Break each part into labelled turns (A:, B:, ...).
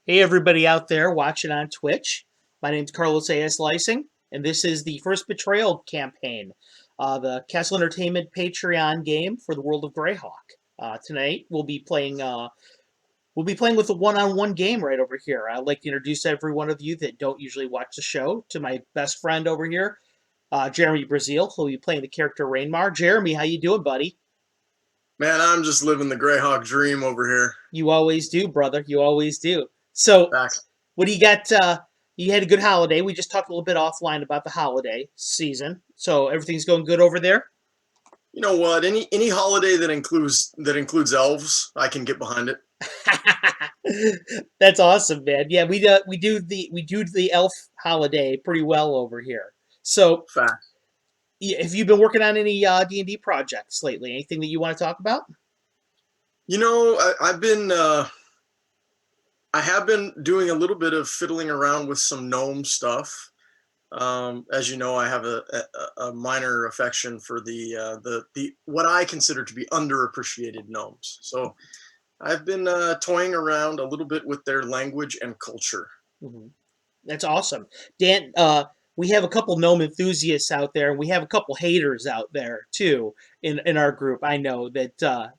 A: Hey, everybody out there watching on Twitch. My name's Carlos A.S. Lysing, and this is the first Betrayal campaign, the Castle Entertainment Patreon game for the World of Greyhawk. Tonight we'll be playing with a one-on-one game right over here. I'd like to introduce every one of you that don't usually watch the show to my best friend over here, Jeremy Brazil, who'll be playing the character Rainmar. Jeremy, how you doing, buddy?
B: Man, I'm just living the Greyhawk dream over here.
A: You always do, brother. You always do. So,
B: Back.
A: what do you got? You had a good holiday. We just talked a little bit offline about the holiday season. So everything's going good over there.
B: You know what? Any holiday that includes elves, I can get behind it.
A: That's awesome, man. Yeah, we do the elf holiday pretty well over here. So,
B: Fact.
A: have you been working on any D&D projects lately? Anything that you want to talk about?
B: You know, I have been doing a little bit of fiddling around with some gnome stuff. As you know, I have a minor affection for the what I consider to be underappreciated gnomes. So I've been toying around a little bit with their language and culture.
A: Mhm. That's awesome, Dan. We have a couple gnome enthusiasts out there, and we have a couple haters out there too in our group. I know that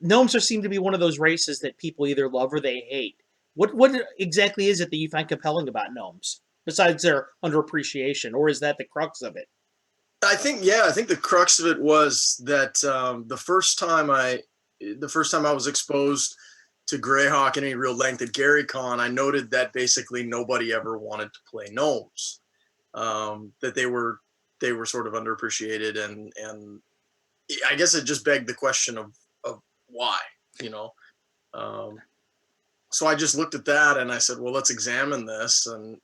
A: gnomes seem to be one of those races that people either love or they hate. What exactly is it that you find compelling about gnomes besides their underappreciation, or is that the crux of it?
B: I think the crux of it was that the first time I was exposed to Greyhawk in any real length at GaryCon, I noted that basically nobody ever wanted to play gnomes. That they were sort of underappreciated, and I guess it just begged the question of why, you know. Um, so I just looked at that and I said, well, let's examine this. And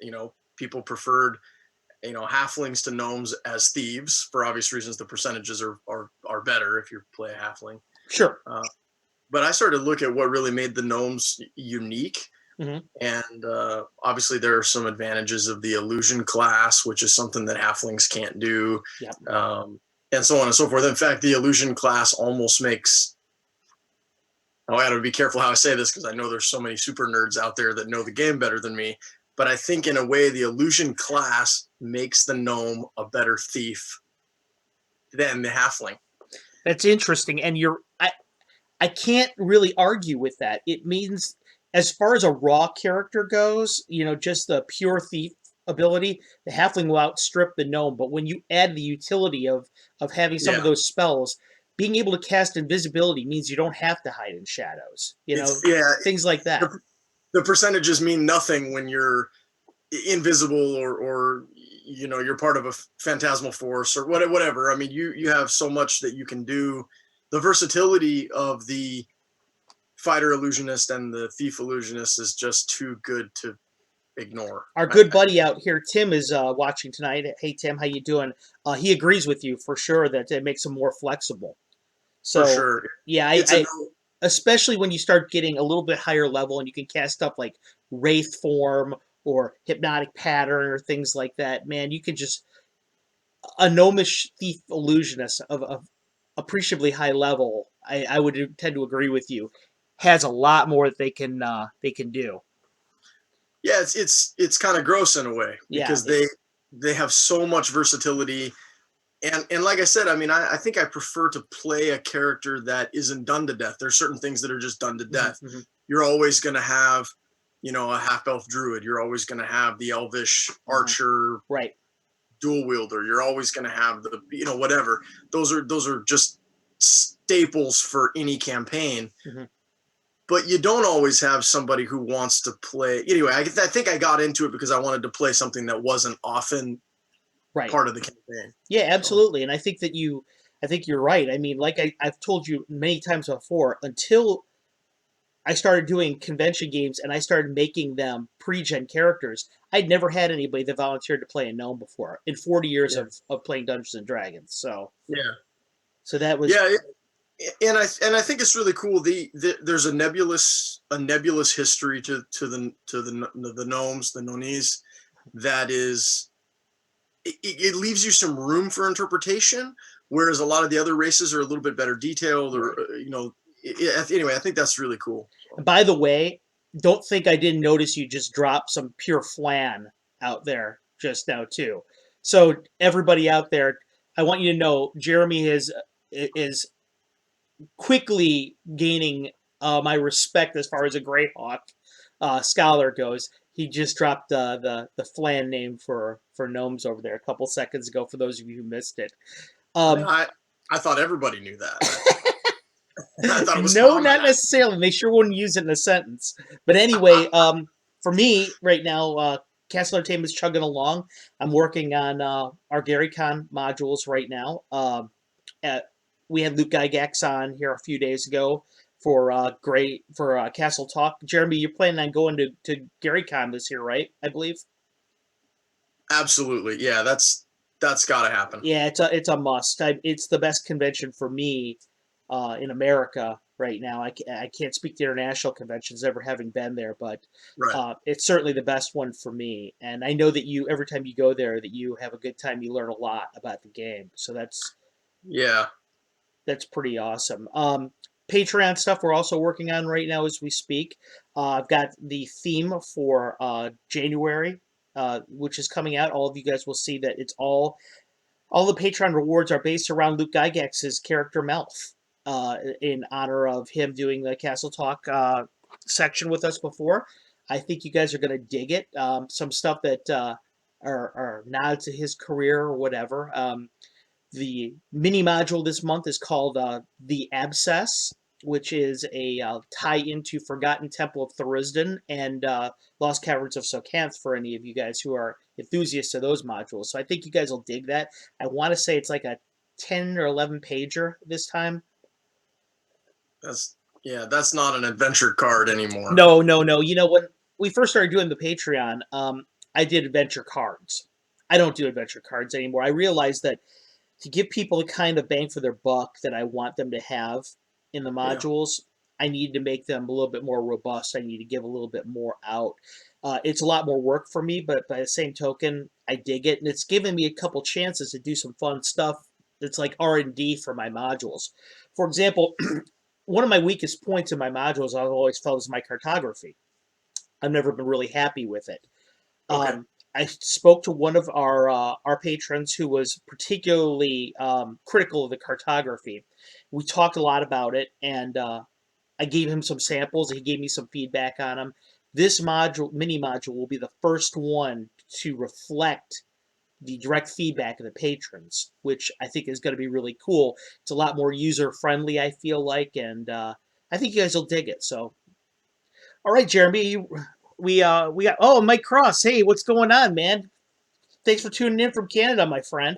B: people preferred halflings to gnomes as thieves for obvious reasons. The percentages are better if you play a halfling.
A: Sure.
B: Uh, but I started to look at what really made the gnomes unique.
A: Hmm.
B: And obviously, there are some advantages of the illusion class, which is something that halflings can't do,
A: Yeah.
B: and so on and so forth. In fact, the illusion class almost makes. Oh, I got to be careful how I say this because I know there's so many super nerds out there that know the game better than me. But I think, in a way, the illusion class makes the gnome a better thief than the halfling.
A: That's interesting, and I can't really argue with that. It means, as far as a raw character goes, just the pure thief ability, the halfling will outstrip the gnome. But when you add the utility of having some of
B: Yeah,
A: those spells, being able to cast invisibility means you don't have to hide in shadows.
B: it's yeah.
A: Things like that.
B: The percentages mean nothing when you're invisible or you're part of a phantasmal force or whatever. I mean, you have so much that you can do. The versatility of the fighter illusionist and the thief illusionist is just too good to ignore.
A: Our good buddy out here, Tim, is watching tonight. Hey, Tim, how you doing? He agrees with you for sure that it makes them more flexible.
B: For
A: So,
B: sure.
A: yeah,
B: It's a
A: I
B: no.
A: especially when you start getting a little bit higher level and you can cast stuff like wraith form or hypnotic pattern or things like that. Man, you can just a gnomish thief illusionist of appreciably high level. I would tend to agree with you. Has a lot more that they can do.
B: Yeah, it's kind of gross in a way
A: Yeah,
B: because they have so much versatility. And like I said, I mean, I think I prefer to play a character that isn't done to death. There's certain things that are just done to
A: mhm,
B: death.
A: mhm,
B: You're always going to have, a half elf druid. You're always going to have the elvish
A: mhm.
B: archer
A: Right.
B: dual wielder. You're always going to have the, whatever. Those are just staples for any campaign.
A: Mhm.
B: But you don't always have somebody who wants to play. Anyway, I think I got into it because I wanted to play something that wasn't often
A: Right.
B: part of the campaign.
A: Yeah,
B: So
A: absolutely. And I think you're right. I mean, like I've told you many times before, until I started doing convention games and I started making them pre-gen characters, I'd never had anybody that volunteered to play a gnome before in 40 years
B: yeah,
A: of playing Dungeons and Dragons.
B: yeah,
A: So that was
B: yeah. And I think it's really cool. There's a nebulous history to the gnomes, the nonis, that is it leaves you some room for interpretation, whereas a lot of the other races are a little bit better detailed, or
A: right.
B: anyway, I think that's really cool.
A: And by the way, don't think I didn't notice you just drop some pure flan out there just now too. So everybody out there, I want you to know Jeremy is quickly gaining my respect as far as a Greyhawk scholar goes. He just dropped the flan name for gnomes over there a couple seconds ago. For those of you who missed it,
B: I mean,
A: um,
B: I thought everybody knew that. I thought it was
A: no,
B: common.
A: not necessarily. They sure wouldn't use it in a sentence. But anyway, for me right now, Castle Entertainment is chugging along. I'm working on our GaryCon modules right now. At, we had Luke Gygax on here a few days ago for Castle Talk. Jeremy, you're planning on going to GaryCon this year, right? I believe.
B: Absolutely, yeah. That's got to happen.
A: Yeah, it's a must. It's the best convention for me in America right now. I can't speak to international conventions, ever having been there, but
B: Right.
A: it's certainly the best one for me. And I know that you every time you go there that you have a good time. You learn a lot about the game, so
B: Yeah.
A: that's pretty awesome. Patreon stuff we're also working on right now as we speak. I've got the theme for January, which is coming out. All of you guys will see that it's all the Patreon rewards are based around Luke Gygax's character Melf, in honor of him doing the Castle Talk section with us before. I think you guys are going to dig it. Some stuff that are nods to his career or whatever. The mini module this month is called The Abscess, which is a tie into Forgotten Temple of Thurisdan and Lost Caverns of Socanth for any of you guys who are enthusiasts of those modules. So I think you guys will dig that. I want to say it's like a 10 or 11 pager this time.
B: That's yeah. That's not an adventure card anymore.
A: No, no, no. You know, when we first started doing the Patreon, I did adventure cards. I don't do adventure cards anymore. I realized that to give people the kind of bang for their buck that I want them to have in the
B: Yeah.
A: modules, I need to make them a little bit more robust. I need to give a little bit more out. It's a lot more work for me, but by the same token, I dig it, and it's given me a couple chances to do some fun stuff. It's like R&D for my modules. For example, one of my weakest points in my modules I've always felt is my cartography. I've never been really happy with it.
B: Okay.
A: I spoke to one of our patrons who was particularly critical of the cartography. We talked a lot about it, and I gave him some samples. He gave me some feedback on them. This mini module, will be the first one to reflect the direct feedback of the patrons, which I think is going to be really cool. It's a lot more user friendly, I feel like, and I think you guys will dig it. So, all right, Jeremy, we got Mike Cross. Hey, what's going on, man? Thanks for tuning in from Canada, my friend.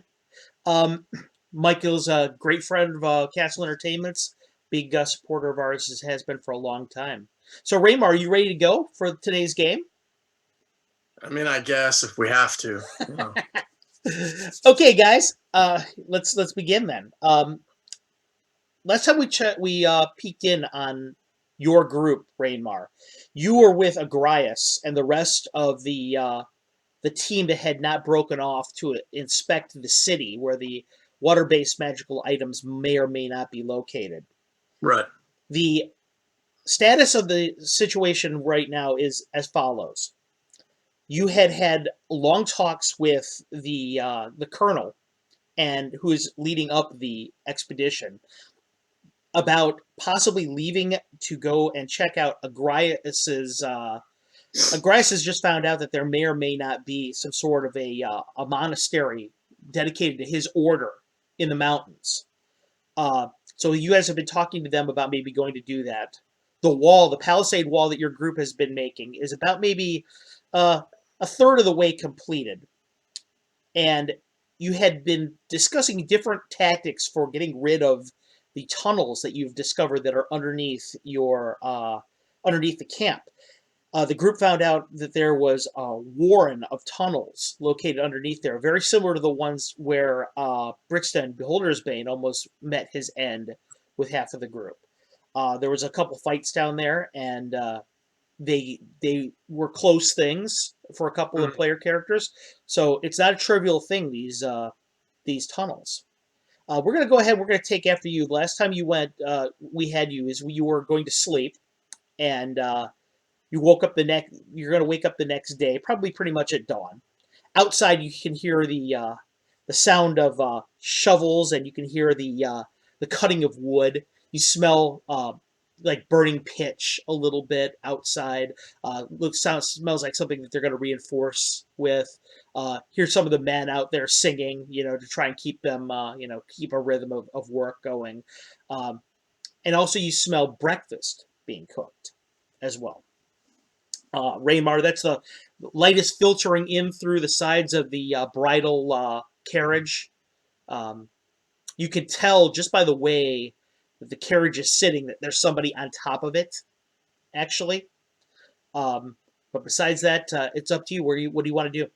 A: Um, Michael's a great friend of Castle Entertainment's, big supporter of ours, has been for a long time. So, Raymar, are you ready to go for today's game?
B: I mean, I guess if we have to.
A: Okay, guys, let's begin then. Last time we peeked in on your group, Rainmar. You
B: Yeah.
A: were with Agrias and the rest of the team that had not broken off to inspect the city where the water-based magical items may or may not be located.
B: Right.
A: The status of the situation right now is as follows. You had long talks with the colonel and who is leading up the expedition about possibly leaving to go and check out Agrias's. Agrias has just found out that there may or may not be some sort of a monastery dedicated to his order in the mountains. So you guys have been talking to them about maybe going to do that. The palisade wall that your group has been making, is about maybe uh, a third of the way completed, and you had been discussing different tactics for getting rid of the tunnels that you've discovered that are underneath the camp. The group found out that there was a warren of tunnels located underneath there, very similar to the ones where Brixton Beholder's Bane almost met his end with half of the group. There was a couple fights down there, and they were close things for a couple of
B: Mhm.
A: player characters. So it's not a trivial thing. These tunnels. We're gonna go ahead. We're gonna take after you. Last time you went, we had you as you were going to sleep, and You woke up the next. You're going to wake up the next day, probably pretty much at dawn. Outside, you can hear the sound of shovels, and you can hear the cutting of wood. You smell like burning pitch a little bit outside. Smells like something that they're going to reinforce with. Here's some of the men out there singing, to try and keep them, keep a rhythm of work going. Um, and also, you smell breakfast being cooked as well. Raymar, that's the light is filtering in through the sides of the bridal carriage. Um, you can tell just by the way that the carriage is sitting that there's somebody on top of it, actually. But besides that, it's up to you. What do you want to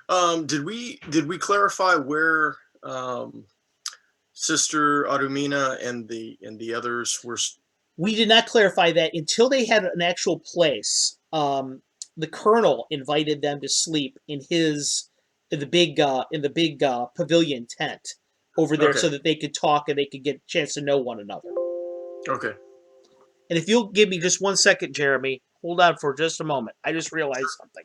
A: do?
B: Did we clarify where Sister Arumina and the others were?
A: We did not clarify that until they had an actual place. The colonel invited them to sleep in the big pavilion tent over there,
B: Okay.
A: so that they could talk and they could get a chance to know one another.
B: Okay.
A: And if you'll give me just 1 second, Jeremy, hold on for just a moment. I just realized something.